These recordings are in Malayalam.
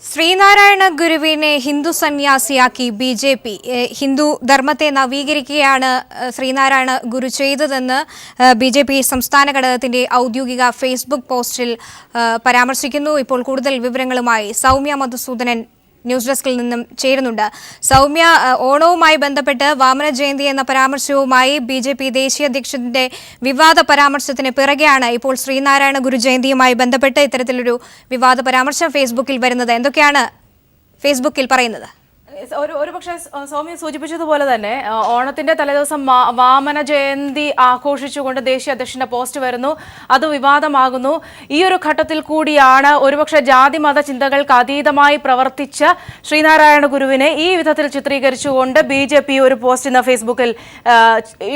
ശ്രീനാരായണ ഗുരുവിനെ ഹിന്ദു സന്യാസിയാക്കി ബി.ജെ.പി. ഹിന്ദു ധർമ്മത്തെ നവീകരിക്കുകയാണ് ശ്രീനാരായണ ഗുരു ചെയ്തതെന്ന് ബി.ജെ.പി. സംസ്ഥാന ഘടകത്തിന്റെ ഔദ്യോഗിക ഫേസ്ബുക്ക് പോസ്റ്റിൽ പരാമർശിക്കുന്നു. ഇപ്പോൾ കൂടുതൽ വിവരങ്ങളുമായി സൗമ്യ മധുസൂദനൻ ന്യൂസ് ഡെസ്കിൽ നിന്നും ചേരുന്നുണ്ട്. സൗമ്യ, ഓണവുമായി ബന്ധപ്പെട്ട് വാമന ജയന്തി എന്ന പരാമർശവുമായി ബി.ജെ.പി. ദേശീയ അധ്യക്ഷന്റെ വിവാദ പരാമർശത്തിന് പിറകെയാണ് ഇപ്പോൾ ശ്രീനാരായണ ഗുരു ജയന്തിയുമായി ബന്ധപ്പെട്ട് ഇത്തരത്തിലൊരു വിവാദ പരാമർശം ഫേസ്ബുക്കിൽ വരുന്നത്. എന്തൊക്കെയാണ് ഫേസ്ബുക്കിൽ പറയുന്നത്? ഒരുപക്ഷെ സൗമ്യ സൂചിപ്പിച്ചതുപോലെ തന്നെ ഓണത്തിന്റെ തലേദിവസം വാമന ജയന്തി ആഘോഷിച്ചുകൊണ്ട് ദേശീയ അധ്യക്ഷന്റെ പോസ്റ്റ് വരുന്നു. അത് വിവാദമാകുന്നു. ഈ ഒരു ഘട്ടത്തിൽ കൂടിയാണ് ഒരുപക്ഷെ ജാതി മത ചിന്തകൾക്ക് അതീതമായി പ്രവർത്തിച്ച ശ്രീനാരായണ ഗുരുവിനെ ഈ വിധത്തിൽ ചിത്രീകരിച്ചുകൊണ്ട് ബി.ജെ.പി. ഒരു പോസ്റ്റ് ഇന്ന് ഫേസ്ബുക്കിൽ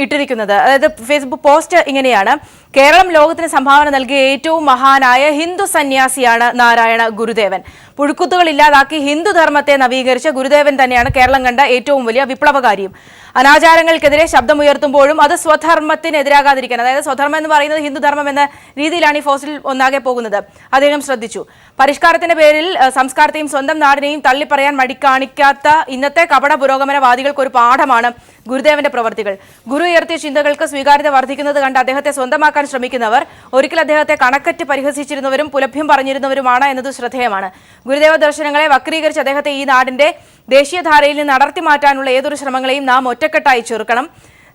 ഇട്ടിരിക്കുന്നത്. അതായത് ഫേസ്ബുക്ക് പോസ്റ്റ് ഇങ്ങനെയാണ്: കേരളം ലോകത്തിന് സംഭാവന നൽകിയ ഏറ്റവും മഹാനായ ഹിന്ദു സന്യാസിയാണ് നാരായണ ഗുരുദേവൻ. പുഴുക്കുത്തുകൾ ഇല്ലാതാക്കി ഹിന്ദു ധർമ്മത്തെ നവീകരിച്ച ഗുരുദേവൻ തന്നെയാണ് കേരളം കണ്ട ഏറ്റവും വലിയ വിപ്ലവകാരിയും. അനാചാരങ്ങൾക്കെതിരെ ശബ്ദമുയർത്തുമ്പോഴും അത് സ്വധർമ്മത്തിനെതിരാകാതിരിക്കാൻ, അതായത് സ്വധർമ്മം എന്ന് പറയുന്നത് ഹിന്ദുധർമ്മം എന്ന രീതിയിലാണ് ഈ ഫോസിൽ ഒന്നാകെ പോകുന്നത്. അദ്ദേഹം ശ്രദ്ധിച്ചു. പരിഷ്കാരത്തിന്റെ പേരിൽ സംസ്കാരത്തെയും സ്വന്തം നാടിനെയും തള്ളിപ്പറയാൻ മടിക്കാണിക്കാത്ത ഇന്നത്തെ കപട പുരോഗമനവാദികൾക്ക് ഒരു പാഠമാണ് ഗുരുദേവന്റെ പ്രവർത്തികൾ. ഗുരു ഉയർത്തിയ ചിന്തകൾക്ക് സ്വീകാര്യത വർദ്ധിക്കുന്നത് കണ്ട് അദ്ദേഹത്തെ സ്വന്തമാക്കാൻ ശ്രമിക്കുന്നവർ ഒരിക്കൽ അദ്ദേഹത്തെ കണക്കറ്റ് പരിഹസിച്ചിരുന്നവരും പുലഭ്യം പറഞ്ഞിരുന്നവരുമാണ് എന്നത് ശ്രദ്ധേയമാണ്. ഗുരുദേവ ദർശനങ്ങളെ വക്രീകരിച്ച് അദ്ദേഹത്തെ ഈ നാടിന്റെ ദേശീയധാരയിൽ നിന്ന് അടർത്തി മാറ്റാനുള്ള ഏതൊരു ശ്രമങ്ങളെയും നാം ഒറ്റക്കെട്ടായി ചെറുക്കണം.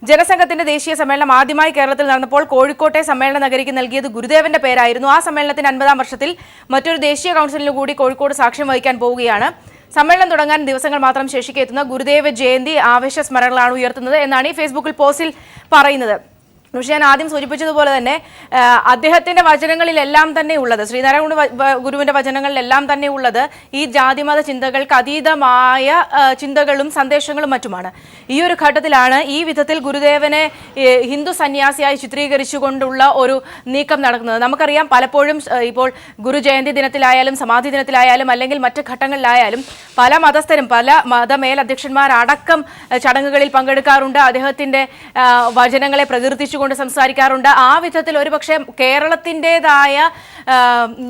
ജനസംഘത്തിന്റെ ദേശീയ സമ്മേളനം ആദ്യമായി കേരളത്തിൽ നടന്നപ്പോൾ കോഴിക്കോട്ടെ സമ്മേളന നഗരിക്ക് നൽകിയത് ഗുരുദേവന്റെ പേരായിരുന്നു. ആ സമ്മേളനത്തിന്റെ 50-ാം വർഷത്തിൽ മറ്റൊരു ദേശീയ കൗൺസിലിനു കൂടി കോഴിക്കോട് സാക്ഷ്യം വഹിക്കാൻ പോവുകയാണ്. സമ്മേളനം തുടങ്ങാൻ ദിവസങ്ങൾ മാത്രം ശേഷിക്കെ എത്തുന്ന ഗുരുദേവ ജയന്തി ആവേശ സ്മരണകളാണ് ഉയർത്തുന്നത് എന്നാണ് ഈ ഫേസ്ബുക്കിൽ പോസ്റ്റിൽ പറയുന്നത്. പക്ഷേ ഞാൻ ആദ്യം സൂചിപ്പിച്ചതുപോലെ തന്നെ അദ്ദേഹത്തിന്റെ വചനങ്ങളിലെല്ലാം തന്നെ ഉള്ളത്, ശ്രീനാരായണ ഗുരുവിന്റെ വചനങ്ങളിലെല്ലാം തന്നെ ഉള്ളത് ഈ ജാതിമത ചിന്തകൾക്ക് അതീതമായ ചിന്തകളും സന്ദേശങ്ങളും മറ്റുമാണ്. ഈ ഒരു ഘട്ടത്തിലാണ് ഈ വിധത്തിൽ ഗുരുദേവനെ ഹിന്ദു സന്യാസിയായി ചിത്രീകരിച്ചുകൊണ്ടുള്ള ഒരു നീക്കം നടക്കുന്നത്. നമുക്കറിയാം, പലപ്പോഴും ഇപ്പോൾ ഗുരു ജയന്തി ദിനത്തിലായാലും സമാധി ദിനത്തിലായാലും അല്ലെങ്കിൽ മറ്റ് ഘട്ടങ്ങളിലായാലും പല മതസ്ഥരും പല മതമേലധ്യക്ഷന്മാരടക്കം ചടങ്ങുകളിൽ പങ്കെടുക്കാറുണ്ട്. അദ്ദേഹത്തിന്റെ വചനങ്ങളെ പ്രകീർത്തിച്ചു സംസാരിക്കാറുണ്ട്. ആ വിധത്തിൽ ഒരുപക്ഷെ കേരളത്തിൻ്റെതായ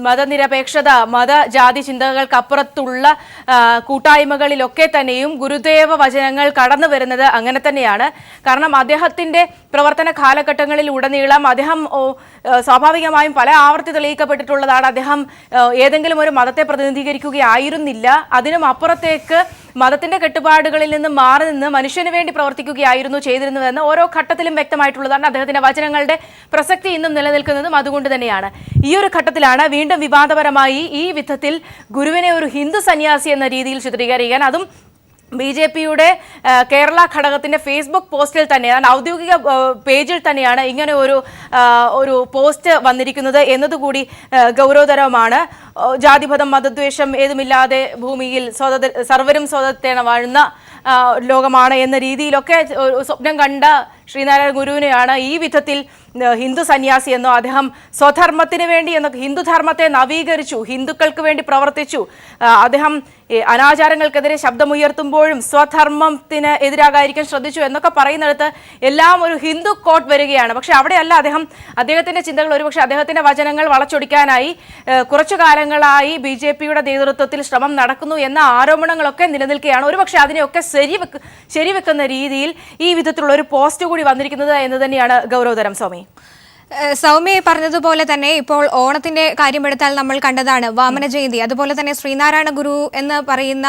മതനിരപേക്ഷത, മതജാതി ചിന്തകൾക്കപ്പുറത്തുള്ള കൂട്ടായ്മകളിലൊക്കെ തന്നെയും ഗുരുദേവ വചനങ്ങൾ കടന്നു വരുന്നത് അങ്ങനെ തന്നെയാണ്. കാരണം അദ്ദേഹത്തിന്റെ പ്രവർത്തന കാലഘട്ടങ്ങളിൽ ഉടനീളം അദ്ദേഹം സ്വാഭാവികമായും പല ആവർത്തി തെളിയിക്കപ്പെട്ടിട്ടുള്ളതാണ്. അദ്ദേഹം ഏതെങ്കിലും ഒരു മതത്തെ പ്രതിനിധീകരിക്കുകയായിരുന്നില്ല. അതിനും അപ്പുറത്തേക്ക് മതത്തിന്റെ കെട്ടുപാടുകളിൽ നിന്ന് മാറി നിന്ന് മനുഷ്യന് വേണ്ടി പ്രവർത്തിക്കുകയായിരുന്നു ചെയ്തിരുന്നതെന്ന് ഓരോ ഘട്ടത്തിലും വ്യക്തമായിട്ടുള്ളതാണ്. അദ്ദേഹത്തിന്റെ വചനങ്ങളുടെ പ്രസക്തി ഇന്നും നിലനിൽക്കുന്നതും അതുകൊണ്ട് തന്നെയാണ്. ഈ ഒരു ഘട്ടത്തിലാണ് വീണ്ടും വിവാദപരമായി ഈ വിധത്തിൽ ഗുരുവിനെ ഒരു ഹിന്ദു സന്യാസി എന്ന രീതിയിൽ ചിത്രീകരിക്കാൻ, അതും ബി.ജെ.പിയുടെ കേരള ഘടകത്തിന്റെ ഫേസ്ബുക്ക് പോസ്റ്റിൽ തന്നെയാണ്, ഔദ്യോഗിക പേജിൽ തന്നെയാണ് ഇങ്ങനെ ഒരു പോസ്റ്റ് വന്നിരിക്കുന്നത് എന്നതുകൂടി ഗൗരവതരമാണ്. ജാതിമതം മതദ്വേഷം ഏതുമില്ലാതെ ഭൂമിയിൽ സർവരും സ്വതത്തേണ വാഴുന്ന ലോകമാണ് എന്ന രീതിയിലൊക്കെ സ്വപ്നം കണ്ട ശ്രീനാരായണ ഗുരുവിനെയാണ് ഈ വിധത്തിൽ ഹിന്ദു സന്യാസി എന്നോ അദ്ദേഹം സ്വധർമ്മത്തിന് വേണ്ടി എന്നൊക്കെ ഹിന്ദുധർമ്മത്തെ നവീകരിച്ചു, ഹിന്ദുക്കൾക്ക് വേണ്ടി പ്രവർത്തിച്ചു, അദ്ദേഹം അനാചാരങ്ങൾക്കെതിരെ ശബ്ദമുയർത്തുമ്പോഴും സ്വധർമ്മത്തിന് എതിരാകാതിരിക്കാൻ ശ്രദ്ധിച്ചു എന്നൊക്കെ പറയുന്നിടത്ത് എല്ലാം ഒരു ഹിന്ദു കോട്ട് വരികയാണ്. പക്ഷെ അവിടെയല്ല അദ്ദേഹത്തിന്റെ ചിന്തകൾ, ഒരുപക്ഷെ അദ്ദേഹത്തിന്റെ വചനങ്ങൾ വളച്ചൊടിക്കാനായി കുറച്ചു കാലങ്ങളായി ബി.ജെ.പിയുടെ നേതൃത്വത്തിൽ ശ്രമം നടക്കുന്നു എന്ന ആരോപണങ്ങളൊക്കെ നിലനിൽക്കുകയാണ്. ഒരുപക്ഷെ അതിനെയൊക്കെ ശരിവെക്കുന്ന രീതിയിൽ ഈ വിധത്തിലുള്ള ഒരു പോസ്റ്റ് കൂടി വന്നിരിക്കുന്നത് എന്ന് തന്നെയാണ് ഗൗരവതരം. സൗമ്യ പറഞ്ഞതുപോലെ തന്നെ ഇപ്പോൾ ഓണത്തിന്റെ കാര്യമെടുത്താൽ നമ്മൾ കണ്ടതാണ് വാമന ജയന്തി. അതുപോലെ തന്നെ ശ്രീനാരായണ ഗുരു എന്ന് പറയുന്ന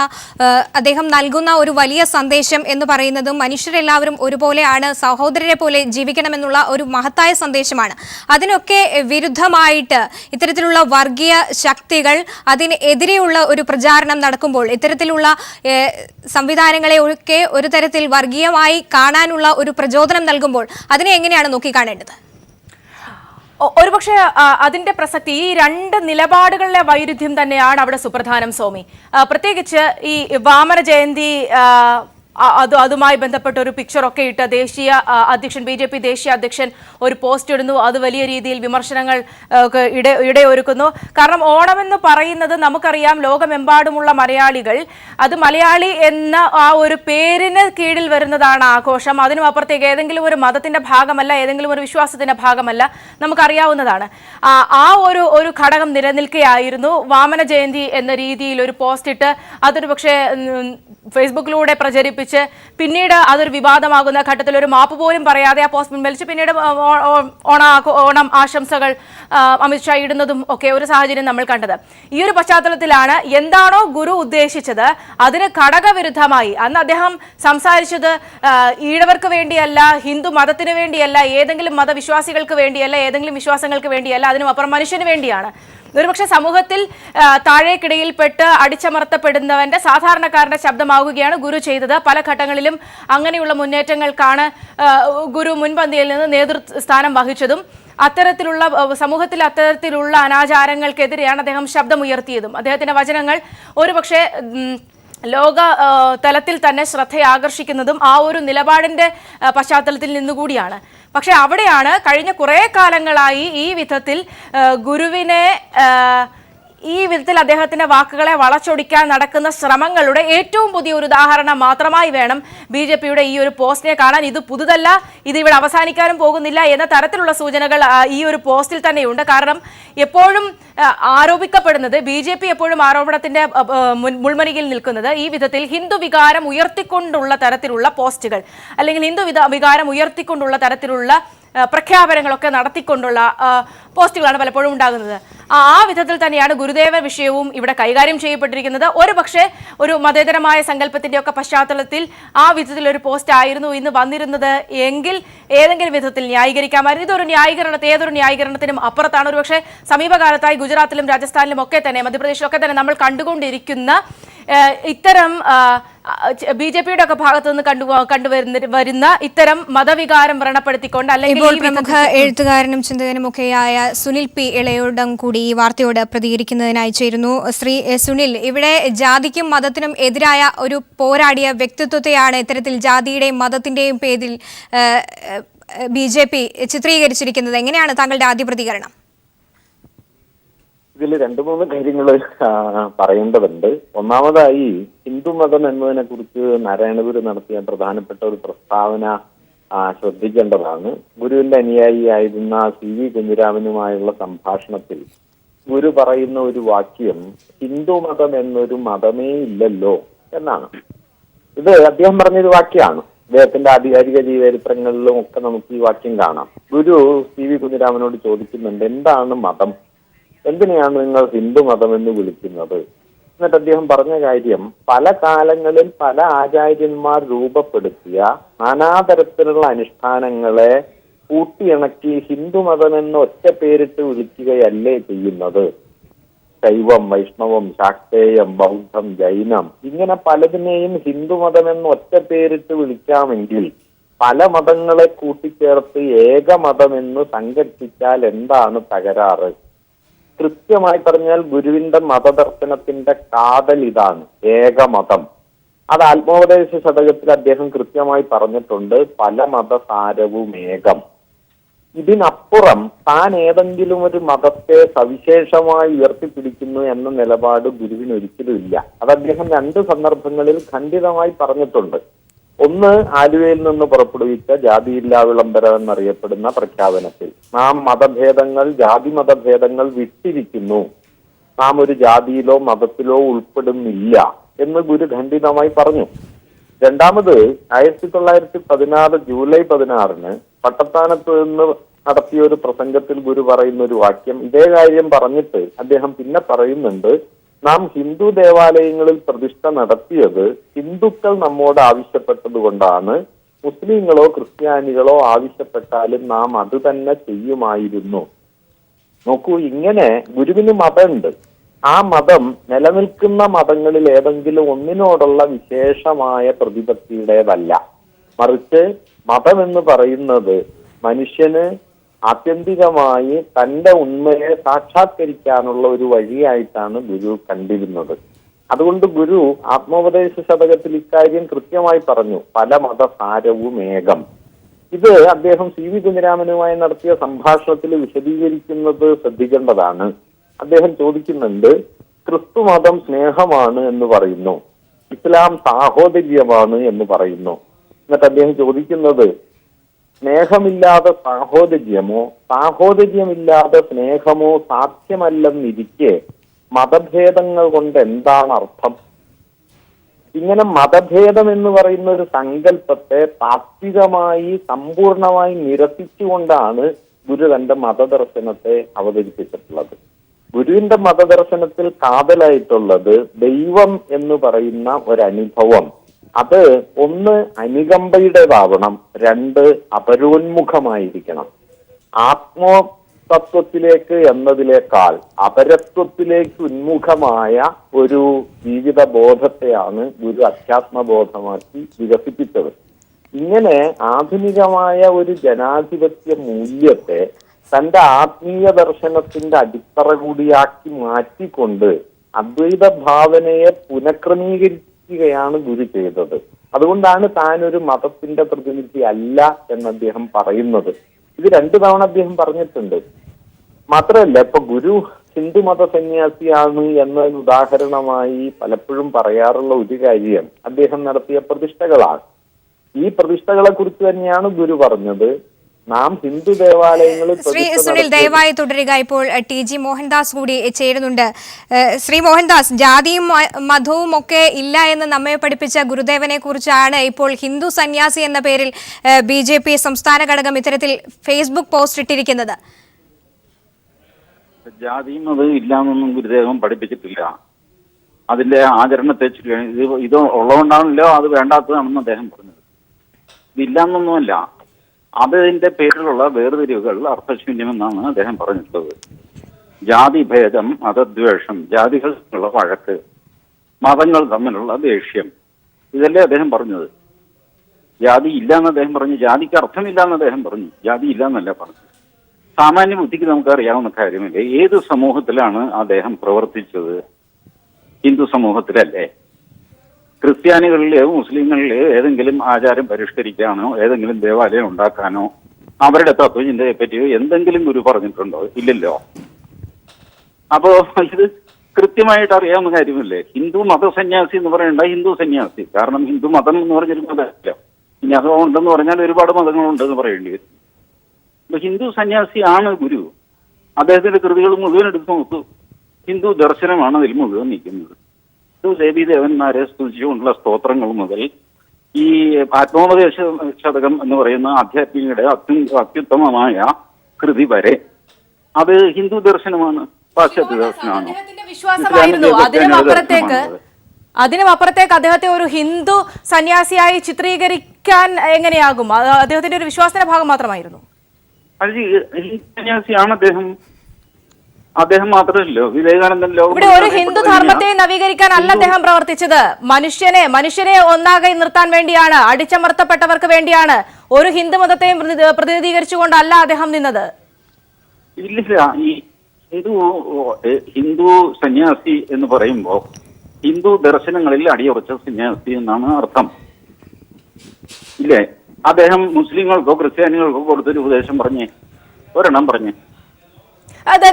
അദ്ദേഹം നൽകുന്ന ഒരു വലിയ സന്ദേശം എന്ന് പറയുന്നതും മനുഷ്യരെല്ലാവരും ഒരുപോലെയാണ്, സഹോദരരെ പോലെ ജീവിക്കണമെന്നുള്ള ഒരു മഹത്തായ സന്ദേശമാണ്. അതിനൊക്കെ വിരുദ്ധമായിട്ട് ഇത്തരത്തിലുള്ള വർഗീയ ശക്തികൾ അതിനെതിരെയുള്ള ഒരു പ്രചാരണം നടക്കുമ്പോൾ, ഇത്തരത്തിലുള്ള സംവിധാനങ്ങളെ ഒക്കെ ഒരു തരത്തിൽ വർഗീയമായി കാണാനുള്ള ഒരു പ്രചോദനം നൽകുമ്പോൾ അതിനെ എങ്ങനെയാണ് നോക്കിക്കാണേണ്ടത്? ഒരുപക്ഷെ അതിന്റെ പ്രസക്തി, ഈ രണ്ട് നിലപാടുകളിലെ വൈരുദ്ധ്യം തന്നെയാണ് അവിടെ സുപ്രധാനം. പ്രത്യേകിച്ച് ഈ വാമന ജയന്തി അതുമായി ബന്ധപ്പെട്ട ഒരു പിക്ചറൊക്കെ ഇട്ട് ദേശീയ അധ്യക്ഷൻ BJP ദേശീയ അധ്യക്ഷൻ ഒരു പോസ്റ്റ് ഇടുന്നു. അത് വലിയ രീതിയിൽ വിമർശനങ്ങൾ ഇടയൊരുക്കുന്നു. കാരണം ഓണമെന്ന് പറയുന്നത് നമുക്കറിയാം, ലോകമെമ്പാടുമുള്ള മലയാളികൾ അത് മലയാളി എന്ന ആ ഒരു പേരിന് കീഴിൽ വരുന്നതാണ് ആഘോഷം. അതിനും അപ്പുറത്തേക്ക് ഏതെങ്കിലും ഒരു മതത്തിന്റെ ഭാഗമല്ല, ഏതെങ്കിലും ഒരു വിശ്വാസത്തിന്റെ ഭാഗമല്ല, നമുക്കറിയാവുന്നതാണ്. ആ ഒരു ഘടകം നിലനിൽക്കുകയായിരുന്നു. വാമന ജയന്തി എന്ന രീതിയിൽ ഒരു പോസ്റ്റ് ഇട്ട് അതൊരു പക്ഷേ ഫേസ്ബുക്കിലൂടെ പ്രചരിപ്പിച്ച് പിന്നീട് അതൊരു വിവാദമാകുന്ന ഘട്ടത്തിൽ ഒരു മാപ്പ് പോലും പറയാതെ ആ പോസ്റ്റ് പിൻവലിച്ച് പിന്നീട് ഓണം ആശംസകൾ അമിത്ഷാ ഇടുന്നതും ഒക്കെ ഒരു സാഹചര്യം നമ്മൾ കണ്ടത്. ഈ ഒരു പശ്ചാത്തലത്തിലാണ് എന്താണോ ഗുരു ഉദ്ദേശിച്ചത് അതിന് ഘടകവിരുദ്ധമായി അന്ന് അദ്ദേഹം സംസാരിച്ചത് ഈഴവർക്ക് വേണ്ടിയല്ല, ഹിന്ദു മതത്തിന് വേണ്ടിയല്ല, ഏതെങ്കിലും മതവിശ്വാസികൾക്ക് വേണ്ടിയല്ല, ഏതെങ്കിലും വിശ്വാസങ്ങൾക്ക് വേണ്ടിയല്ല, അതിനും അപ്പുറം മനുഷ്യന് വേണ്ടിയാണ്. ഒരുപക്ഷെ സമൂഹത്തിൽ താഴേക്കിടയിൽപ്പെട്ട് അടിച്ചമർത്തപ്പെടുന്നവന്റെ സാധാരണക്കാരന്റെ ശബ്ദമാവുകയാണ് ഗുരു ചെയ്തത്. പല ഘട്ടങ്ങളിലും അങ്ങനെയുള്ള മുന്നേറ്റങ്ങൾക്കാണ് ഗുരു മുൻപന്തിയിൽ നിന്ന് നേതൃസ്ഥാനം വഹിച്ചതും. സമൂഹത്തിൽ അത്തരത്തിലുള്ള അനാചാരങ്ങൾക്കെതിരെയാണ് അദ്ദേഹം ശബ്ദമുയർത്തിയതും. അദ്ദേഹത്തിന്റെ വചനങ്ങൾ ഒരുപക്ഷെ ലോക തലത്തിൽ തന്നെ ശ്രദ്ധയാകർഷിക്കുന്നതും ആ ഒരു നിലപാടിന്റെ പശ്ചാത്തലത്തിൽ നിന്നുകൂടിയാണ്. പക്ഷെ അവിടെയാണ് കഴിഞ്ഞ കുറേ കാലങ്ങളായി ഈ വിധത്തിൽ ഗുരുവിനെ ഈ വിധത്തിൽ അദ്ദേഹത്തിന്റെ വാക്കുകളെ വളച്ചൊടിക്കാൻ നടക്കുന്ന ശ്രമങ്ങളുടെ ഏറ്റവും പുതിയ ഒരു ഉദാഹരണം മാത്രമായി വേണം BJPയുടെ ഈ ഒരു പോസ്റ്റിനെ കാണാൻ. ഇത് പുതുതല്ല, ഇത് ഇവിടെ അവസാനിക്കാനും പോകുന്നില്ല എന്ന തരത്തിലുള്ള സൂചനകൾ ഈ ഒരു പോസ്റ്റിൽ തന്നെയുണ്ട്. കാരണം എപ്പോഴും ആരോപിക്കപ്പെടുന്നത്, BJP എപ്പോഴും ആരോപണത്തിന്റെ മുൾമുനയിൽ നിൽക്കുന്നത് ഈ വിധത്തിൽ ഹിന്ദു വികാരം ഉയർത്തിക്കൊണ്ടുള്ള തരത്തിലുള്ള പോസ്റ്റുകൾ, അല്ലെങ്കിൽ ഹിന്ദു വികാരം ഉയർത്തിക്കൊണ്ടുള്ള തരത്തിലുള്ള പ്രഖ്യാപനങ്ങളൊക്കെ നടത്തിക്കൊണ്ടുള്ള പോസ്റ്റുകളാണ് പലപ്പോഴും ഉണ്ടാകുന്നത്. ആ വിധത്തിൽ തന്നെയാണ് ഗുരുദേവ വിഷയവും ഇവിടെ കൈകാര്യം ചെയ്യപ്പെട്ടിരിക്കുന്നത്. ഒരുപക്ഷെ ഒരു മതേതരമായ സങ്കല്പത്തിന്റെ ഒക്കെ പശ്ചാത്തലത്തിൽ ആ വിധത്തിൽ ഒരു പോസ്റ്റ് ആയിരുന്നു ഇന്ന് വന്നിരുന്നത് എങ്കിൽ ഏതെങ്കിലും വിധത്തിൽ ന്യായീകരിക്കാമായിരുന്നു. ഏതൊരു ന്യായീകരണത്തിനും അപ്പുറത്താണ് ഒരുപക്ഷെ സമീപകാലത്തായി ഗുജറാത്തിലും രാജസ്ഥാനിലും ഒക്കെ തന്നെ, മധ്യപ്രദേശിലൊക്കെ തന്നെ നമ്മൾ കണ്ടുകൊണ്ടിരിക്കുന്ന ഇത്തരം BJPയുടെ ഒക്കെ ഭാഗത്തു നിന്ന് കണ്ടുവരുന്ന ഇത്തരം മതവികാരം വ്രണപ്പെടുത്തിക്കൊണ്ട്, അല്ലെങ്കിൽ പ്രമുഖ എഴുത്തുകാരനും ചിന്തകനും ഒക്കെയായ സുനിൽ P. ഇളയോടം കൂടി ഈ വാർത്തയോട് പ്രതികരിക്കുന്നതിനായി ചേരുന്നു. ശ്രീ സുനിൽ, ഇവിടെ ജാതിക്കും മതത്തിനും എതിരായ ഒരു പോരാടിയ വ്യക്തിത്വത്തെയാണ് ഇത്തരത്തിൽ ജാതിയുടെയും മതത്തിന്റെയും പേരിൽ BJP ചിത്രീകരിച്ചിരിക്കുന്നത്. എങ്ങനെയാണ് താങ്കളുടെ ആദ്യ പ്രതികരണം? ഇതിൽ 2-3 കാര്യങ്ങൾ പറയേണ്ടതുണ്ട്. ഒന്നാമതായി, ഹിന്ദുമതം എന്നതിനെ കുറിച്ച് നാരായണഗുരു നടത്തിയ പ്രധാനപ്പെട്ട ഒരു പ്രസ്താവന ശ്രദ്ധിക്കേണ്ടതാണ്. ഗുരുവിന്റെ അനുയായിയായിരുന്ന CV കുഞ്ഞിരാമനുമായുള്ള സംഭാഷണത്തിൽ ഗുരു പറയുന്ന ഒരു വാക്യം ഹിന്ദുമതം എന്നൊരു മതമേ ഇല്ലല്ലോ എന്നാണ്. ഇത് അദ്ദേഹം പറഞ്ഞൊരു വാക്യമാണ്. അദ്ദേഹത്തിന്റെ ആധികാരിക ജീവചരിത്രങ്ങളിലും ഒക്കെ നമുക്ക് ഈ വാക്യം കാണാം. ഗുരു CV കുഞ്ഞിരാമനോട് ചോദിക്കുന്നുണ്ട്, എന്താണ് മതം, എന്തിനെയാണ് നിങ്ങൾ ഹിന്ദു മതം എന്ന് വിളിക്കുന്നത്? എന്നിട്ട് അദ്ദേഹം പറഞ്ഞ കാര്യം, പല കാലങ്ങളിൽ പല ആചാര്യന്മാർ രൂപപ്പെടുത്തിയ നാനാതരത്തിലുള്ള അനുഷ്ഠാനങ്ങളെ കൂട്ടിയിണക്കി ഹിന്ദുമതം എന്ന് ഒറ്റ പേരിട്ട് വിളിക്കുകയല്ലേ ചെയ്യുന്നത്. ശൈവം, വൈഷ്ണവം, ശാക്തേയം, ബൗദ്ധം, ജൈനം, ഇങ്ങനെ പലതിനെയും ഹിന്ദുമതം എന്ന് ഒറ്റ പേരിട്ട് വിളിക്കാമെങ്കിൽ പല മതങ്ങളെ കൂട്ടിച്ചേർത്ത് ഏകമതം എന്ന് സങ്കല്പിച്ചാൽ എന്താണ് തകരാറ്? കൃത്യമായി പറഞ്ഞാൽ ഗുരുവിന്റെ മതദർശനത്തിന്റെ കാതൽ ഇതാണ്, ഏകമതം. അത് ആത്മോപദേശ ശതകത്തിൽ അദ്ദേഹം കൃത്യമായി പറഞ്ഞിട്ടുണ്ട്, പല മതസാരവും ഏകം. ഇതിനപ്പുറം താൻ ഏതെങ്കിലും ഒരു മതത്തെ സവിശേഷമായി ഉയർത്തിപ്പിടിക്കുന്നു എന്ന നിലപാട് ഗുരുവിന് ഒരിക്കലും ഇല്ല. അത് അദ്ദേഹം 2 സന്ദർഭങ്ങളിൽ ഖണ്ഡിതമായി പറഞ്ഞിട്ടുണ്ട്. ഒന്ന്, ആലുവയിൽ നിന്ന് പുറപ്പെടുവിച്ച ജാതിയില്ലാ വിളംബരം എന്നറിയപ്പെടുന്ന പ്രഖ്യാപനത്തിൽ നാം മതഭേദങ്ങൾ, ജാതി മതഭേദങ്ങൾ വിട്ടിരിക്കുന്നു, നാം ഒരു ജാതിയിലോ മതത്തിലോ ഉൾപ്പെടുന്നില്ല എന്ന് ഗുരു ഖണ്ഡിതമായി പറഞ്ഞു. രണ്ടാമത്, 1916 ജൂലൈ 16 പട്ടത്താനത്ത് നിന്ന് നടത്തിയ ഒരു പ്രസംഗത്തിൽ ഗുരു പറയുന്ന ഒരു വാക്യം, ഇതേ കാര്യം പറഞ്ഞിട്ട് അദ്ദേഹം പിന്നെ പറയുന്നുണ്ട്, നാം ഹിന്ദു ദേവാലയങ്ങളിൽ പ്രതിഷ്ഠ നടത്തിയത് ഹിന്ദുക്കൾ നമ്മോട് ആവശ്യപ്പെട്ടത് കൊണ്ടാണ്. മുസ്ലിങ്ങളോ ക്രിസ്ത്യാനികളോ ആവശ്യപ്പെട്ടാലും നാം അത് തന്നെ ചെയ്യുമായിരുന്നു. നോക്കൂ, ഇങ്ങനെ ഗുരുവിന് മതമുണ്ട്. ആ മതം നിലനിൽക്കുന്ന മതങ്ങളിൽ ഏതെങ്കിലും ഒന്നിനോടുള്ള വിശേഷമായ പ്രതിപത്തിയുടേതല്ല. മറിച്ച് മതം എന്ന് പറയുന്നത് മനുഷ്യന് ആത്യന്തികമായി തന്റെ ഉണ്മയെ സാക്ഷാത്കരിക്കാനുള്ള ഒരു വഴിയായിട്ടാണ് ഗുരു കണ്ടിരുന്നത്. അതുകൊണ്ട് ഗുരു ആത്മോപദേശ ശതകത്തിൽ ഇക്കാര്യം കൃത്യമായി പറഞ്ഞു, പല മതസാരവും ഏകം. ഇത് അദ്ദേഹം സി വി കുഞ്ഞിരാമനുമായി നടത്തിയ സംഭാഷണത്തിൽ വിശദീകരിക്കുന്നത് ശ്രദ്ധിക്കേണ്ടതാണ്. അദ്ദേഹം ചോദിക്കുന്നുണ്ട്, ക്രിസ്തു മതം സ്നേഹമാണ് എന്ന് പറയുന്നു, ഇസ്ലാം സാഹോദര്യമാണ് എന്ന് പറയുന്നു. എന്നിട്ട് അദ്ദേഹം ചോദിക്കുന്നത്, സ്നേഹമില്ലാതെ സാഹോദര്യമോ സാഹോദര്യമില്ലാതെ സ്നേഹമോ സാധ്യമല്ലെന്നിരിക്കെ മതഭേദങ്ങൾ കൊണ്ട് എന്താണ് അർത്ഥം? ഇങ്ങനെ മതഭേദം എന്ന് പറയുന്ന ഒരു സങ്കല്പത്തെ താത്വികമായി സമ്പൂർണമായി നിരസിച്ചുകൊണ്ടാണ് ഗുരു തന്റെ മതദർശനത്തെ അവതരിപ്പിച്ചിട്ടുള്ളത്. ഗുരുവിന്റെ മതദർശനത്തിൽ കാതലായിട്ടുള്ളത് ദൈവം എന്ന് പറയുന്ന ഒരനുഭവം. അത് ഒന്ന് അനുകമ്പയുടേതാവണം, രണ്ട് അപരോന്മുഖമായിരിക്കണം. ആത്മതത്വത്തിലേക്ക് എന്നതിനേക്കാൾ അപരത്വത്തിലേക്ക് ഉന്മുഖമായ ഒരു ജീവിത ബോധത്തെയാണ് ഗുരു അധ്യാത്മബോധമാക്കി വികസിപ്പിച്ചത്. ഇങ്ങനെ ആധുനികമായ ഒരു ജനാധിപത്യ മൂല്യത്തെ തന്റെ ആത്മീയ ദർശനത്തിന്റെ അടിത്തറ കൂടിയാക്കി മാറ്റിക്കൊണ്ട് അദ്വൈത ഭാവനയെ പുനഃക്രമീകരിക്കുകയാണ് ഗുരു ചെയ്തത്. അതുകൊണ്ടാണ് താൻ ഒരു മതത്തിന്റെ പ്രതിനിധി അല്ല എന്ന് അദ്ദേഹം പറയുന്നത്. ഇത് 2 തവണ അദ്ദേഹം പറഞ്ഞിട്ടുണ്ട്. മാത്രമല്ല, ഇപ്പൊ ഗുരു ഹിന്ദു മത സന്യാസിയാണ് എന്നതിന് ഉദാഹരണമായി പലപ്പോഴും പറയാറുള്ള ഒരു കാര്യം അദ്ദേഹം നടത്തിയ പ്രതിഷ്ഠകളാണ്. ഈ പ്രതിഷ്ഠകളെ കുറിച്ച് തന്നെയാണ് ഗുരു പറഞ്ഞത്, നാം ഹിന്ദു ദേവാലയങ്ങളിൽ. ശ്രീ സുനിൽ, ദയവായി തുടരുക. ഇപ്പോൾ TG മോഹൻദാസ് കൂടി ചേരുന്നുണ്ട്. ശ്രീ മോഹൻദാസ്, ജാതിയും മതവും ഒക്കെ ഇല്ല എന്ന് നമ്മെ പഠിപ്പിച്ച ഗുരുദേവനെ കുറിച്ചാണ് ഇപ്പോൾ ഹിന്ദു സന്യാസി എന്ന പേരിൽ BJP സംസ്ഥാന ഘടകം ഇത്തരത്തിൽ ഫേസ്ബുക്ക് പോസ്റ്റ് ഇട്ടിരിക്കുന്നത്. ജാതിയും മതവും ഇല്ലാന്നൊന്നും ഗുരുദേവൻ പഠിപ്പിച്ചിട്ടില്ല. അതിന്റെ ആചരണത്തെ ഇത് ഉള്ളതുകൊണ്ടാണല്ലോ അത് വേണ്ടാത്തതാണെന്ന് അദ്ദേഹം പറഞ്ഞത്. ഇതില്ലാന്നൊന്നുമല്ല, അതിന്റെ പേരിലുള്ള വേർതിരിവുകൾ അർത്ഥശൂന്യമെന്നാണ് അദ്ദേഹം പറഞ്ഞിട്ടുള്ളത്. ജാതി ഭേദം, മതദ്വേഷം, ജാതികൾ തമ്മിലുള്ള വഴക്ക്, മതങ്ങൾ തമ്മിലുള്ള ദേഷ്യം, ഇതല്ലേ അദ്ദേഹം പറഞ്ഞത്. ജാതി ഇല്ല എന്ന് അദ്ദേഹം പറഞ്ഞു, ജാതിക്ക് അർത്ഥമില്ല എന്ന് അദ്ദേഹം പറഞ്ഞു, ജാതി ഇല്ല എന്നല്ല പറഞ്ഞു. സാമാന്യ ബുദ്ധിക്ക് നമുക്ക് അറിയാവുന്ന കാര്യമല്ലേ. ഏത് സമൂഹത്തിലാണ് അദ്ദേഹം പ്രവർത്തിച്ചത്? ഹിന്ദു സമൂഹത്തിലല്ലേ? ക്രിസ്ത്യാനികളിലെയോ മുസ്ലിങ്ങളിലെയോ ഏതെങ്കിലും ആചാരം പരിഷ്കരിക്കാനോ ഏതെങ്കിലും ദേവാലയം ഉണ്ടാക്കാനോ അവരുടെ തത്വചിന്തയെ പറ്റിയോ എന്തെങ്കിലും ഗുരു പറഞ്ഞിട്ടുണ്ടോ? ഇല്ലല്ലോ. അപ്പോ ഇത് കൃത്യമായിട്ട് അറിയാവുന്ന കാര്യമല്ലേ. ഹിന്ദു മതസന്യാസി എന്ന് പറയണ്ട, ഹിന്ദു സന്യാസി. കാരണം ഹിന്ദു മതം എന്ന് പറഞ്ഞൊരു മതമല്ല. ഇനി അത് ഉണ്ടെന്ന് പറഞ്ഞാൽ ഒരുപാട് മതങ്ങളുണ്ടെന്ന് പറയേണ്ടി വരും. അപ്പൊ ഹിന്ദു സന്യാസിയാണ് ഗുരു. അദ്ദേഹത്തിന്റെ കൃതികൾ മുഴുവൻ എടുത്ത് നോക്കൂ, ഹിന്ദു ദർശനമാണ് അതിൽ മുഴുവൻ നിൽക്കുന്നത്. ദേവീദേവന്മാരെ സ്തുതിച്ചുകൊണ്ടുള്ള സ്തോത്രങ്ങൾ മുതൽ ഈ ആത്മോപദേശ ശതകം എന്ന് പറയുന്ന ആധ്യാത്മികയുടെ അത്യുത്തമമായ കൃതി വരെ അത് ഹിന്ദു ദർശനമാണ്, പാശ്ചാത്യ ദർശനമാണ്. വിശ്വാസമായിരുന്നു. അതിനും അപ്പുറത്തേക്ക് അദ്ദേഹത്തെ ഒരു ഹിന്ദു സന്യാസിയായി ചിത്രീകരിക്കാൻ എങ്ങനെയാകും? അദ്ദേഹത്തിന്റെ ഒരു വിശ്വാസത്തിന്റെ ഭാഗം മാത്രമായിരുന്നു. അത് ഹിന്ദു സന്യാസിയാണ് അദ്ദേഹം. അദ്ദേഹം മാത്രമല്ലോ, വിവേകാനന്ദൻ ഇവിടെ ഒരു ഹിന്ദു ധർമ്മത്തെ നവീകരിക്കാനല്ല അദ്ദേഹം പ്രവർത്തിച്ചത്. മനുഷ്യനെ ഒന്നാകെ നിർത്താൻ വേണ്ടിയാണ്, അടിച്ചമർത്തപ്പെട്ടവർക്ക് വേണ്ടിയാണ്. ഒരു ഹിന്ദു മതത്തെയും പ്രതിനിധീകരിച്ചുകൊണ്ടല്ല അദ്ദേഹം നിന്നത്. ഇല്ലില്ല, ഈ ഹിന്ദു സന്യാസി എന്ന് പറയുമ്പോ ഹിന്ദു ദർശനങ്ങളിൽ അടിയുറച്ച സന്യാസി എന്നാണ് അർത്ഥം, ഇല്ലേ? അദ്ദേഹം മുസ്ലിങ്ങൾക്കോ ക്രിസ്ത്യാനികൾക്കോ കൊടുത്തൊരു ഉപദേശം പറഞ്ഞേ, ഒരെണ്ണം പറഞ്ഞേ.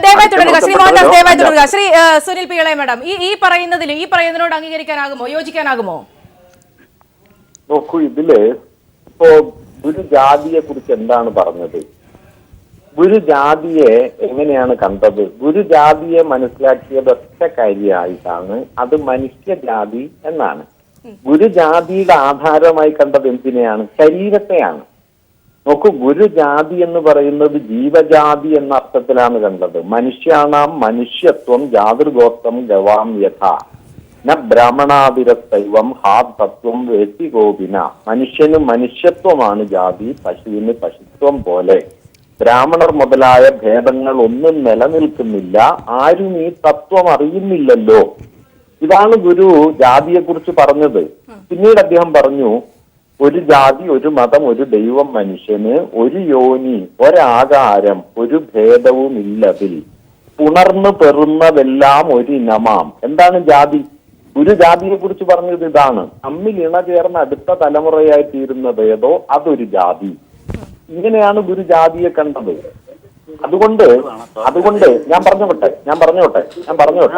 ദയവായി തുടരുക ശ്രീ മോഹൻദാസ്, ദയവായി തുടരുക. ശ്രീ സുനിൽ പി ഇളയ മാഡം, ഈ പറയുന്നതിനോട് അംഗീകരിക്കാനാകുമോ, യോജിക്കാനാകുമോ? നോക്കൂ, ഇതില് ഇപ്പോ ഗുരു ജാതിയെ കുറിച്ച് എന്താണ് പറഞ്ഞത്? ഗുരു ജാതിയെ എങ്ങനെയാണ് കണ്ടത്? ഗുരു ജാതിയെ മനസ്സിലാക്കിയത് ഒറ്റ കാര്യമായിട്ടാണ്, അത് മനുഷ്യജാതി എന്നാണ്. ഗുരു ജാതിയുടെ ആധാരമായി കണ്ടത് എന്തിനെയാണ്? ശരീരത്തെയാണ്. നോക്കൂ, ഗുരുജാതി എന്ന് പറയുന്നത് ജീവജാതി എന്ന അർത്ഥത്തിലാണ് കണ്ടത്. മനുഷ്യാണാം മനുഷ്യത്വം ജാതൃഗോത്രം ഗവാം യഥ ന ബ്രാഹ്മണാതിരത്തൈവം ഹാ തത്വം വേത്തി ഗോപിന. മനുഷ്യന് മനുഷ്യത്വമാണ് ജാതി, പശുവിന് പശുത്വം പോലെ. ബ്രാഹ്മണർ മുതലായ ഭേദങ്ങൾ ഒന്നും നിലനിൽക്കുന്നില്ല, ആരും ഈ തത്വം അറിയുന്നില്ലല്ലോ. ഇതാണ് ഗുരു ജാതിയെ കുറിച്ച് പറഞ്ഞത്. പിന്നീട് അദ്ദേഹം പറഞ്ഞു, ഒരു ജാതി, ഒരു മതം, ഒരു ദൈവം, മനുഷ്യന് ഒരു യോനി, ഒരാകാരം, ഒരു ഭേദവും ഇല്ലതിൽ പുണർന്നു പെറുന്നതെല്ലാം ഒരിനമാം. എന്താണ് ജാതി? ഗുരു ജാതിയെ കുറിച്ച് പറഞ്ഞത് ഇതാണ്: തമ്മിൽ ഇണ ചേർന്ന് അടുത്ത തലമുറയായി തീരുന്നത് ഏതോ അതൊരു ജാതി. ഇങ്ങനെയാണ് ഗുരു ജാതിയെ കണ്ടത്. അതുകൊണ്ട് ഞാൻ പറഞ്ഞോട്ടെ.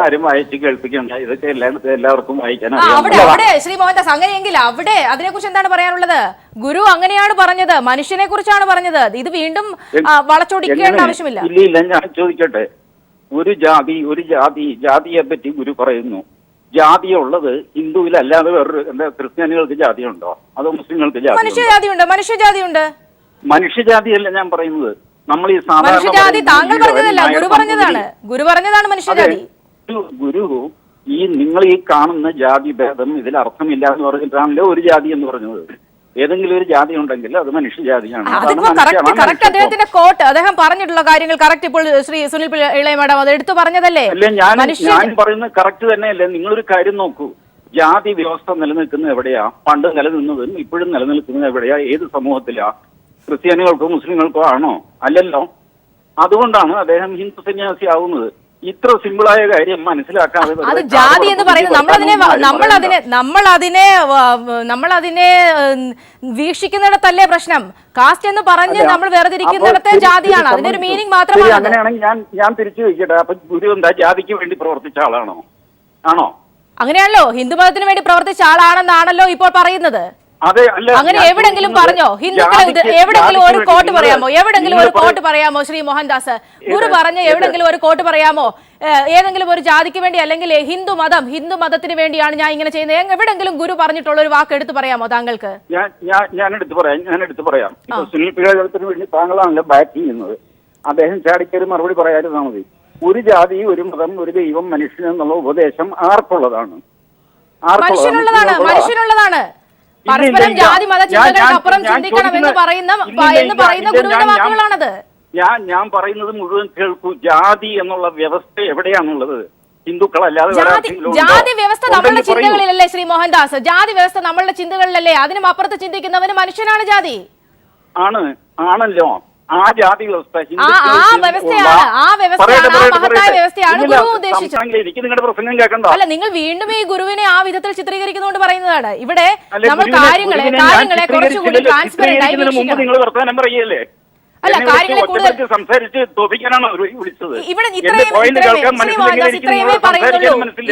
ആരും വായിച്ച് കേൾപ്പിക്കണ്ട, ഇതൊക്കെ എല്ലാവർക്കും വായിക്കാൻ അവിടെ ശ്രീ മോഹൻദാസ്, അങ്ങനെയെങ്കിൽ അവിടെ അതിനെക്കുറിച്ച് എന്താണ് പറയാനുള്ളത്? ഗുരു അങ്ങനെയാണ് പറഞ്ഞത്, മനുഷ്യനെ കുറിച്ചാണ് പറഞ്ഞത്. ഇത് വീണ്ടും വളച്ചൊടിക്കേണ്ട ആവശ്യമില്ല. ഇല്ല, ഞാൻ ചോദിക്കട്ടെ. ഒരു ജാതിയെ പറ്റി ഗുരു പറയുന്നു. ജാതിയുള്ളത് ഹിന്ദുവിലല്ലാതെ വേറൊരു ക്രിസ്ത്യാനികൾക്ക് ജാതിയുണ്ടോ? അതോ മുസ്ലിങ്ങൾക്ക് മനുഷ്യജാതിയുണ്ട്. മനുഷ്യജാതിയല്ല ഞാൻ പറയുന്നത്. നമ്മൾ ഈ മനുഷ്യജാതി താങ്കൾ പറഞ്ഞതല്ല, ഗുരു പറഞ്ഞതാണ്. ഗുരു പറഞ്ഞതാണ് മനുഷ്യജാതി. ഗുരു ഈ നിങ്ങൾ ഈ കാണുന്ന ജാതി ഭേദം ഇതിൽ അർത്ഥമില്ല എന്ന് പറഞ്ഞിട്ടാണല്ലോ ഒരു ജാതി എന്ന് പറഞ്ഞത്. ഏതെങ്കിലും ഒരു ജാതി ഉണ്ടെങ്കിൽ അത് മനുഷ്യജാതിയാണ്. അതിപ്പോ കറക്റ്റ് അദ്ദേഹത്തിന്റെ കോട്ട്, അദ്ദേഹം പറഞ്ഞിട്ടുള്ള കാര്യങ്ങൾ കറക്റ്റ് ഇപ്പോൾ ശ്രീ സുനിൽ ഇളയ മാഡം അത് എടുത്തു പറഞ്ഞതല്ലേ? അല്ലേ, ഞാൻ പറയുന്നത് കറക്റ്റ് തന്നെയല്ലേ? നിങ്ങളൊരു കാര്യം നോക്കൂ. ജാതി വ്യവസ്ഥ നിലനിൽക്കുന്നത് എവിടെയാ? പണ്ട് നിലനിന്നതും ഇപ്പോഴും നിലനിൽക്കുന്നത് എവിടെയാ? ഏത് സമൂഹത്തിലാ? ക്രിസ്ത്യാനികൾക്കോ മുസ്ലിങ്ങൾക്കോ ആണോ? അല്ലല്ലോ. അതുകൊണ്ടാണ് അദ്ദേഹം ഹിന്ദു സന്യാസി ആവുന്നത്. ഇത്ര സിമ്പിളായ കാര്യം മനസ്സിലാക്കാതെ അത് ജാതി എന്ന് പറയുന്നത് നമ്മളതിനെ വീക്ഷിക്കുന്നിടത്തല്ലേ പ്രശ്നം. കാസ്റ്റ് എന്ന് പറഞ്ഞ് നമ്മൾ വേർതിരിക്കുന്നിടത്തെ ജാതിയാണ്, അതിന്റെ ഒരു മീനിങ് മാത്രമാണ്. അങ്ങനെയാണെങ്കിൽ ഞാൻ തിരിച്ചു ചോദിക്കട്ടെ, അപ്പൊ ഗുരു എന്താ ജാതിക്ക് വേണ്ടി പ്രവർത്തിച്ച ആളാണോ? ആണോ? അങ്ങനെയാണല്ലോ, ഹിന്ദുമതത്തിന് വേണ്ടി പ്രവർത്തിച്ച ആളാണെന്നാണല്ലോ ഇപ്പോൾ പറയുന്നത്. അങ്ങനെ എവിടെങ്കിലും പറഞ്ഞോ? ഹിന്ദുക്കളെ എവിടെങ്കിലും ഒരു കോട്ട് പറയാമോ? ശ്രീ മോഹൻദാസ്, ഗുരു പറഞ്ഞ എവിടെങ്കിലും ഒരു കോട്ട് പറയാമോ? ഏതെങ്കിലും ഒരു ജാതിക്ക് വേണ്ടി അല്ലെങ്കിൽ ഹിന്ദു മതത്തിന് വേണ്ടിയാണ് ഞാൻ ഇങ്ങനെ ചെയ്യുന്നത്, എവിടെങ്കിലും ഗുരു പറഞ്ഞിട്ടുള്ള ഒരു വാക്ക് എടുത്തു പറയാമോ താങ്കൾക്ക്? ഞാൻ എടുത്തു പറയാം. ഇപ്പൊ സുനിൽ പിഴത്തിന് വേണ്ടി താങ്കളാണല്ലോ ബാക്ക് ചെയ്യുന്നത്. അദ്ദേഹം ചാടിക്കൊരു മറുപടി പറയാതിരുന്നാൽ മതി. ഒരു ജാതി, ഒരു മതം, ഒരു ദൈവം, മനുഷ്യൻ എന്നുള്ള ഉപദേശം ആർക്കുള്ളതാണ്? മനുഷ്യനുള്ളതാണ്. പരസ്പരം ജാതി മത ചിന്തകൾക്കപ്പുറം ചിന്തിക്കണം എന്ന് പറയുന്ന ഗുരുവിന്റെ വാക്കുകളാണത്. ഞാൻ പറയുന്നത് മുഴുവൻ കേൾക്കൂ. ജാതി എന്നുള്ള വ്യവസ്ഥ എവിടെയാണുള്ളത്? ഹിന്ദുക്കളല്ലാതെ ജാതി വ്യവസ്ഥ നമ്മളുടെ ചിന്തകളിലല്ലേ ശ്രീ മോഹൻദാസ്? ജാതി വ്യവസ്ഥ നമ്മളുടെ ചിന്തകളിലല്ലേ? അതിനും അപ്പുറത്ത് ചിന്തിക്കുന്നവന് മനുഷ്യനാണ് ജാതി. ആണല്ലോ. ആ ജാതി വ്യവസ്ഥ എനിക്ക് നിങ്ങളുടെ പ്രസംഗം കേൾക്കണ്ടോ? അല്ല, നിങ്ങൾ വീണ്ടും ഈ ഗുരുവിനെ ആ വിധത്തിൽ ചിത്രീകരിക്കുന്നതുകൊണ്ട് പറയുന്നതാണ്. ഇവിടെ നമ്മൾ കാര്യങ്ങളെ കുറച്ചുകൂടി ട്രാൻസ്പെറന്റ് ആയി നിങ്ങൾ വർത്തമാനം പറയല്ലേ? അല്ല, കാര്യങ്ങളെ കൂടുതൽ സംസാരിച്ച് തോപ്പിക്കാനാണോ വിളിച്ചത്? ഇവിടെ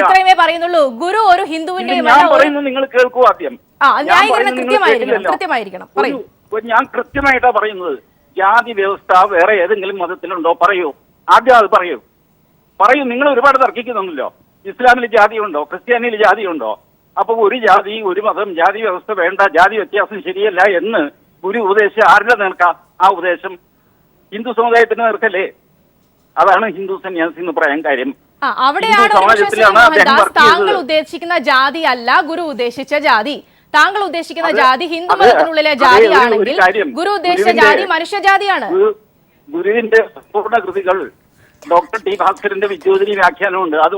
ഇത്രയുമേ പറയുന്നുള്ളൂ. ഗുരു ഒരു ഹിന്ദുവിന്റെ നിങ്ങൾ കേൾക്കൂ ആദ്യം. കൃത്യമായിരിക്കണം. ഞാൻ കൃത്യമായിട്ടാ പറയുന്നത്. ജാതി വ്യവസ്ഥ വേറെ ഏതെങ്കിലും മതത്തിലുണ്ടോ? പറയൂ. ആദ്യം അത് പറയൂ. നിങ്ങൾ ഒരുപാട് തർക്കിക്കുന്നുണ്ടല്ലോ. ഇസ്ലാമിൽ ജാതിയുണ്ടോ? ക്രിസ്ത്യാനിയിൽ ജാതിയുണ്ടോ? അപ്പൊ ഒരു ജാതി, ഒരു മതം, ജാതി വ്യവസ്ഥ വേണ്ട, ജാതി വ്യത്യാസം ശരിയല്ല എന്ന് ഗുരു ഉപദേശിച്ച ആരുടെ നേർക്കാം? ആ ഉപദേശം ഹിന്ദു സമുദായത്തിന് നേർക്കല്ലേ? അതാണ് ഹിന്ദു സന്യാസി എന്ന് പറയാൻ കാര്യം. താങ്കൾ ഉദ്ദേശിക്കുന്ന ജാതി അല്ല ഗുരു ഉദ്ദേശിച്ച ജാതി. താങ്കൾ ഉദ്ദേശിക്കുന്ന ജാതി ഹിന്ദു മതത്തിനുള്ളിലെ ജാതിയാണെങ്കിൽ ഗുരു ഉദ്ദേശിച്ച ജാതി മനുഷ്യജാതിയാണ്. ഗുരുവിന്റെ പൂർണ്ണ കൃതികൾ ഡോക്ടർ ടി ഭാസ്കരന്റെ വിദ്യോധനി വ്യാഖ്യാനമുണ്ട്. അത്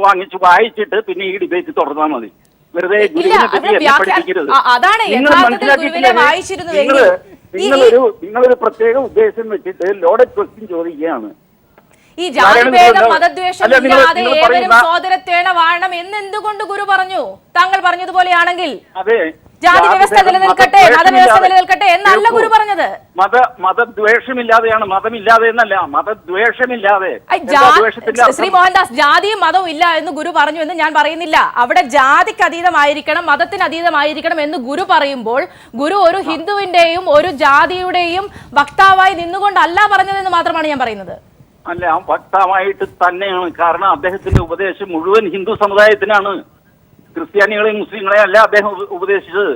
വായിച്ചിട്ട് പിന്നെ ഈ ഡിബേറ്റ് തുടർന്നാൽ മതി. വെറുതെ അതാണ് നിങ്ങളൊരു പ്രത്യേക ഉദ്ദേശം വെച്ചിട്ട് ലോഡഡ് ക്വസ്റ്റ്യൻ ചോദിക്കുകയാണ്. ഈ ജാതിഭേദം മതദ്വേഷം ഇല്ലാതെ ഏവരും സോദരത്തേണ വാഴണം എന്നെന്തുകൊണ്ട് ഗുരു പറഞ്ഞു? താങ്കൾ പറഞ്ഞതുപോലെയാണെങ്കിൽ ജാതി വ്യവസ്ഥ നിലനിൽക്കട്ടെ, മതവ്യവസ്ഥ നിലനിൽക്കട്ടെ എന്നല്ല ഗുരു പറഞ്ഞത്. മതദ്വേഷമില്ലാതെയാണ്, മതമില്ലാതെ എന്നല്ല, മതദ്വേഷമില്ലാതെ. ശ്രീ മോഹൻദാസ്, ജാതിയും മതവും ഇല്ല എന്ന് ഗുരു പറഞ്ഞു എന്ന് ഞാൻ പറയുന്നില്ല. അവിടെ ജാതിക്ക് അതീതമായിരിക്കണം, മതത്തിന് അതീതമായിരിക്കണം എന്ന് ഗുരു പറയുമ്പോൾ ഗുരു ഒരു ഹിന്ദുവിന്റെയും ഒരു ജാതിയുടെയും വക്താവായി നിന്നുകൊണ്ടല്ല പറഞ്ഞതെന്ന് മാത്രമാണ് ഞാൻ പറയുന്നത്. അല്ല, വക്താവായിട്ട് തന്നെയാണ്. കാരണം അദ്ദേഹത്തിന്റെ ഉപദേശം മുഴുവൻ ഹിന്ദു സമുദായത്തിനാണ്. ക്രിസ്ത്യാനികളെയും മുസ്ലിങ്ങളെയും അല്ല അദ്ദേഹം ഉപദേശിച്ചത്.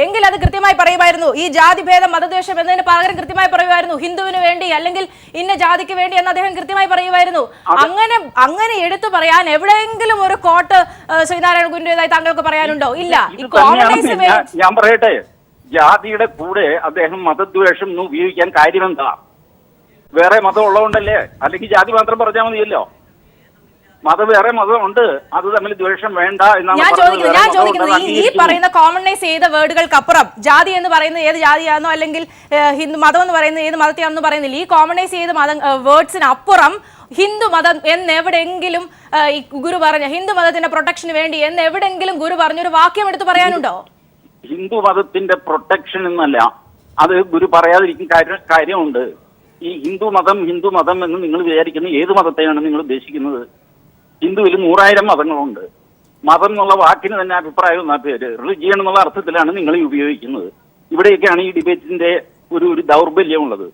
എങ്കിൽ അത് കൃത്യമായി പറയുമായിരുന്നു. ഈ ജാതിഭേദം മതദ്വേഷം എന്നതിന് പകരം കൃത്യമായി പറയുമായിരുന്നു ഹിന്ദുവിന് വേണ്ടി അല്ലെങ്കിൽ ഇന്ന ജാതിക്ക് വേണ്ടി എന്ന് അദ്ദേഹം കൃത്യമായി പറയുമായിരുന്നു. അങ്ങനെ എടുത്തു പറയാൻ എവിടെയെങ്കിലും ഒരു കോട്ട് ശ്രീനാരായണ ഗുരുവിന്റേതായി താങ്കൾക്ക് പറയാനുണ്ടോ? ഇല്ല. ഞാൻ പറയട്ടെ, ജാതിയുടെ കൂടെ അദ്ദേഹം മതദ്വേഷം ഉപയോഗിക്കാൻ കാര്യമെന്താ? വേറെ മതം ഉള്ളതുകൊണ്ടല്ലേ? അല്ലെങ്കിൽ ജാതി മാത്രം പറഞ്ഞാൽ മതിയല്ലോ. വേറെ മതമുണ്ട്, അത് തമ്മിൽ ദ്വേഷം വേണ്ട എന്നാണ് ഞാൻ ചോദിക്കുന്നത്. ഈ പറയുന്ന കോമണൈസ് ചെയ്ത വേർഡുകൾക്കപ്പുറം ജാതി എന്ന് പറയുന്നത് ഏത് ജാതിയാണെന്നോ അല്ലെങ്കിൽ ഹിന്ദു മതം എന്ന് പറയുന്നത് ഏത് മതത്തെയാണെന്ന് പറയുന്നില്ല. ഈ കോമണൈസ് ചെയ്ത വേർഡ്സിന് അപ്പുറം ഹിന്ദു മതം എന്നെവിടെങ്കിലും ഈ ഗുരു പറഞ്ഞ ഹിന്ദു മതത്തിന്റെ പ്രൊട്ടക്ഷന് വേണ്ടി എന്നെവിടെങ്കിലും ഗുരു പറഞ്ഞൊരു വാക്യം എടുത്ത് പറയാനുണ്ടോ? ഹിന്ദു മതത്തിന്റെ പ്രൊട്ടക്ഷൻ എന്നല്ല, അത് ഗുരു പറയാതിരിക്കും കാര്യമുണ്ട്. ഈ ഹിന്ദു മതം എന്ന് നിങ്ങൾ വിചാരിക്കുന്ന ഏത് മതത്തെയാണ് നിങ്ങൾ ഉദ്ദേശിക്കുന്നത്? ഹിന്ദുവിൽ 100,000 മതങ്ങളുണ്ട്. മതം എന്നുള്ള വാക്കിന് തന്നെ അഭിപ്രായം എന്ന പേര്, റിലിജിയൻ എന്നുള്ള അർത്ഥത്തിലാണ് നിങ്ങൾ ഉപയോഗിക്കുന്നത്. ഇവിടെയൊക്കെയാണ് ഈ ഡിബേറ്റിന്റെ ഒരു ദൗർബല്യമുള്ളത്.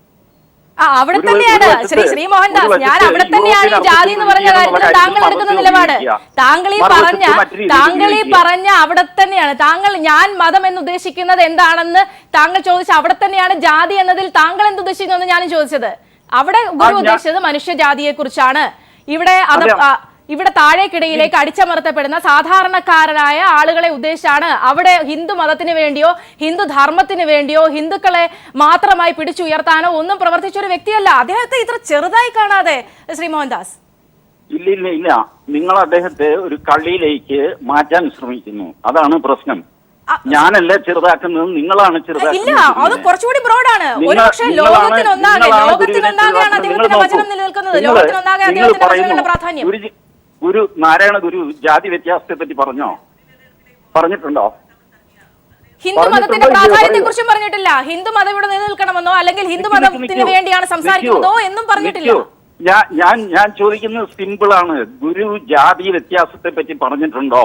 അവിടെ തന്നെയാണ് ശ്രീ മോഹൻദാസ്, ഞാൻ അവിടെ തന്നെയാണ് ഈ ജാതി എന്ന് പറഞ്ഞ കാര്യത്തിൽ താങ്കൾ എടുക്കുന്ന നിലപാട്. താങ്കൾ ഈ പറഞ്ഞ അവിടെ തന്നെയാണ് ഞാൻ മതം എന്ന് ഉദ്ദേശിക്കുന്നത് എന്താണെന്ന് താങ്കൾ ചോദിച്ച അവിടെ തന്നെയാണ് ജാതി എന്നതിൽ താങ്കൾ എന്ത് ഉദ്ദേശിക്കുന്നു ഞാനും ചോദിച്ചത്. അവിടെ ഗുരു ഉദ്ദേശിച്ചത് മനുഷ്യജാതിയെ കുറിച്ചാണ്. ഇവിടെ താഴേക്കിടയിലേക്ക് അടിച്ചമർത്തപ്പെടുന്ന സാധാരണക്കാരായ ആളുകളെ ഉദ്ദേശിച്ചാണ്. അവിടെ ഹിന്ദു മതത്തിന് വേണ്ടിയോ ഹിന്ദു ധർമ്മത്തിന് വേണ്ടിയോ ഹിന്ദുക്കളെ മാത്രമായി പിടിച്ചുയർത്താനോ ഒന്നും പ്രവർത്തിച്ച ഒരു വ്യക്തിയല്ല. അദ്ദേഹത്തെ ഇത്ര ചെറുതായി കാണാതെ ശ്രീ മോഹൻദാസ്. ഇല്ല, നിങ്ങൾ അദ്ദേഹത്തെ ഒരു കള്ളിയിലേക്ക് മാറ്റാൻ ശ്രമിക്കുന്നു, അതാണ് പ്രശ്നം. ഞാനല്ല ചെറുതാക്കുന്നത്, നിങ്ങളാണ് ചെറുതാക്കുന്നത്. ഇല്ല, അത് കുറച്ചുകൂടി ബ്രോഡാണ്. ഒരുപക്ഷെ ലോകത്തിനൊന്നാകെയാണ് അദ്ദേഹത്തിന്റെ വചനം നിലനിൽക്കുന്നത്. ലോകത്തിനൊന്നാകെ അദ്ദേഹത്തിന്റെ വചനങ്ങളുടെ പ്രാധാന്യം. ഗുരു നാരായണ ഗുരു ജാതി വ്യത്യാസത്തെ പറ്റി പറഞ്ഞിട്ടുണ്ടോ? ഹിന്ദു മതത്തിന്റെ പ്രാധാന്യത്തെ കുറിച്ചും പറഞ്ഞിട്ടില്ല. ഹിന്ദു മതം ഇവിടെ നിലനിൽക്കണമെന്നോ അല്ലെങ്കിൽ ഹിന്ദു മതത്തിന് വേണ്ടിയാണ് സംസാരിക്കുന്നതോ എന്നും പറഞ്ഞിട്ടില്ല. ഞാൻ ചോദിക്കുന്നത് സിമ്പിൾ ആണ്. ഗുരു ജാതി വ്യത്യാസത്തെ പറ്റി പറഞ്ഞിട്ടുണ്ടോ?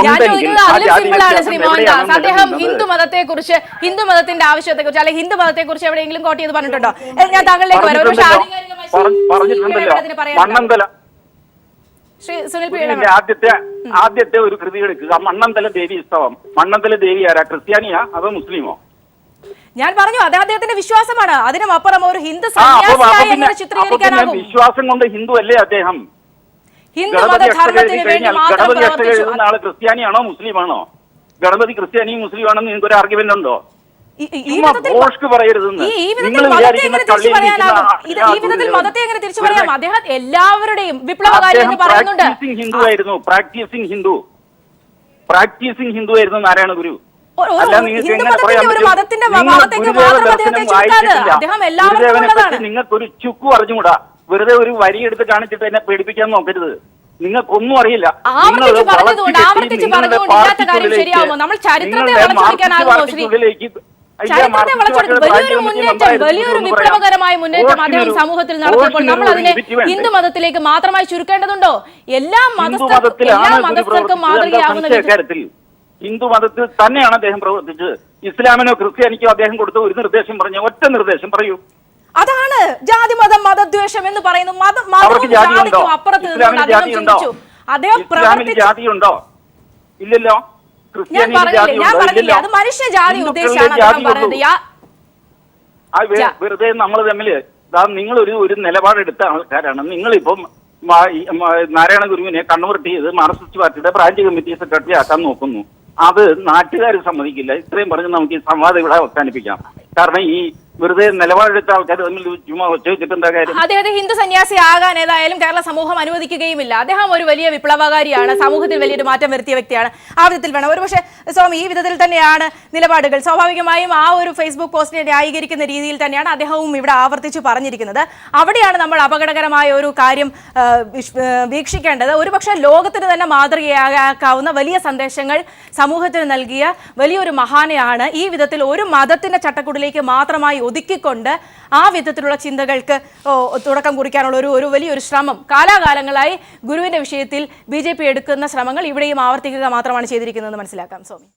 ഞാൻ ചോദിക്കുന്നത് അതിലും സിമ്പിൾ ആണ് ശ്രീ മോഹൻദാസ്. അദ്ദേഹം ഹിന്ദു മതത്തെ കുറിച്ച്, ഹിന്ദു മതത്തിന്റെ ആവശ്യത്തെ കുറിച്ച് അല്ലെങ്കിൽ ഹിന്ദു മതത്തെ കുറിച്ച് എവിടെയെങ്കിലും കോട്ട് ചെയ്ത് പറഞ്ഞിട്ടുണ്ടോ? ഞാൻ താങ്കളിലേക്ക് വരാം. ആദ്യത്തെ ഒരു കൃതി എടുക്കുക, മണ്ണന്തല ദേവി ഉത്സവം. മണ്ണന്തല ദേവി ആരാ? ക്രിസ്ത്യാനിയാ അതോ മുസ്ലിമോ? ഞാൻ പറഞ്ഞു അത് അദ്ദേഹത്തിന്റെ വിശ്വാസമാണ്. അതിനും അപ്പുറം ഒരു ഹിന്ദു സന്യാസിയായി എങ്ങനെ ചിത്രീകരിക്കാനാകും? വിശ്വാസം കൊണ്ട് ഹിന്ദു അല്ലേ അദ്ദേഹം? ഹിന്ദു മതധർമ്മത്തിന് വേണ്ടി മാത്രം പ്രവർത്തിച്ചു. ആള് ക്രിസ്ത്യാനിയാണോ മുസ്ലിമാണോ? ഗണപതി ക്രിസ്ത്യാനിയും മുസ്ലിമാണെന്ന് നിങ്ങൾക്ക് ഒരു ആർഗ്യുമെന്റ് ഉണ്ടോ? മതത്തെ എങ്ങനെ തിരിച്ചു പറയാം? അദ്ദേഹം എല്ലാവരുടെയും വിപ്ലവകാരി എന്ന് പറയുന്നുണ്ട്. പ്രാക്ടീസിംഗ് ഹിന്ദു ആയിരുന്നു നാരായണ ഗുരു. നിങ്ങൾക്കൊരു ചുക്കു അറിഞ്ഞുകൂടാ. വെറുതെ ഒരു വരി എടുത്ത് കാണിച്ചിട്ട് എന്നെ പേടിപ്പിക്കാൻ നോക്കരുത്. നിങ്ങൾക്കൊന്നും അറിയില്ല. വലിയൊരു വിപ്ലവകരമായ മുന്നേറ്റം അദ്ദേഹം സമൂഹത്തിൽ നടത്തിയപ്പോൾ നമ്മൾ അതിനെ ഹിന്ദു മതത്തിലേക്ക് മാത്രമായി ചുരുക്കേണ്ടതുണ്ടോ? എല്ലാ മതസ്ഥർക്കും മാതൃകയാകുന്ന കാര്യത്തിൽ ഹിന്ദു മതത്തിൽ തന്നെയാണ് അദ്ദേഹം പ്രവർത്തിച്ചത്. ഇസ്ലാമിനോ ക്രിസ്ത്യാനിക്കോ അദ്ദേഹം കൊടുത്ത ഒരു നിർദ്ദേശം പറഞ്ഞു, ഒറ്റ നിർദ്ദേശം പറയൂ. അതാണ് ജാതി മതം മതദ്വേഷം എന്ന് പറയുന്നു. ജാതിയുണ്ടോ? ഇല്ലല്ലോ. ഞാൻ പറഞ്ഞില്ലേ, അത് മനുഷ്യജാതി ഉദ്ദേശിച്ചാണ്. വെറുതെ നമ്മൾ തമ്മില് നിങ്ങൾ ഒരു നിലപാടെടുത്ത ആൾക്കാരാണ്. നിങ്ങളിപ്പം നാരായണ ഗുരുവിനെ കൺവേർട്ട് ചെയ്ത് മാർക്സിസ്റ്റ് പാർട്ടിയുടെ ബ്രാഞ്ച് കമ്മിറ്റി സെക്രട്ടറി ആക്കാൻ നോക്കുന്നു. അത് നാട്ടുകാർ സമ്മതിക്കില്ല. ഇത്രയും പറഞ്ഞ് നമുക്ക് ഈ സംവാദം ഇവിടെ അവസാനിപ്പിക്കാം. കാരണം ഈ വെറുതെ നിലപാടെടുത്ത ആൾക്കാർ തമ്മിൽ ചുമ്മാ വെച്ചിട്ട് എന്താ കാര്യം? അദ്ദേഹത്തെ ഹിന്ദു സന്യാസി ആകാൻ ഏതായാലും കേരള സമൂഹം അനുവദിക്കുകയുമില്ല. അദ്ദേഹം ഒരു വലിയ വിപ്ലവകാരിയാണ്, സമൂഹത്തിൽ വലിയൊരു മാറ്റം വരുത്തിയ വ്യക്തിയാണ്. ആ വിധത്തിൽ വേണം. ഒരുപക്ഷെ സ്വാമി ഈ വിധത്തിൽ തന്നെയാണ് നിലപാടുകൾ. സ്വാഭാവികമായും ആ ഒരു ഫേസ്ബുക്ക് പോസ്റ്റിനെ ന്യായീകരിക്കുന്ന രീതിയിൽ തന്നെയാണ് അദ്ദേഹവും ഇവിടെ ആവർത്തിച്ചു പറഞ്ഞിരിക്കുന്നത്. അവിടെയാണ് നമ്മൾ അപകടകരമായ ഒരു കാര്യം വീക്ഷിക്കേണ്ടത്. ഒരുപക്ഷെ ലോകത്തിന് തന്നെ മാതൃകയാക്കാവുന്ന വലിയ സന്ദേശങ്ങൾ സമൂഹത്തിന് നൽകിയ വലിയൊരു മഹാനെയാണ് ഈ വിധത്തിൽ ഒരു മതത്തിന്റെ ചട്ടക്കൂടിലേക്ക് മാത്രമായി ഒതുക്കിക്കൊണ്ട് ആ വിധത്തിലുള്ള ചിന്തകൾക്ക് തുടക്കം കുറിക്കാനുള്ള ഒരു വലിയൊരു ശ്രമം കാലാകാലങ്ങളായി ഗുരുവിന്റെ വിഷയത്തിൽ BJP എടുക്കുന്ന ശ്രമങ്ങൾ ഇവിടെയും ആവർത്തിക്കുക മാത്രമാണ് ചെയ്തിരിക്കുന്നതെന്ന് മനസ്സിലാക്കാം. സ്വാമി.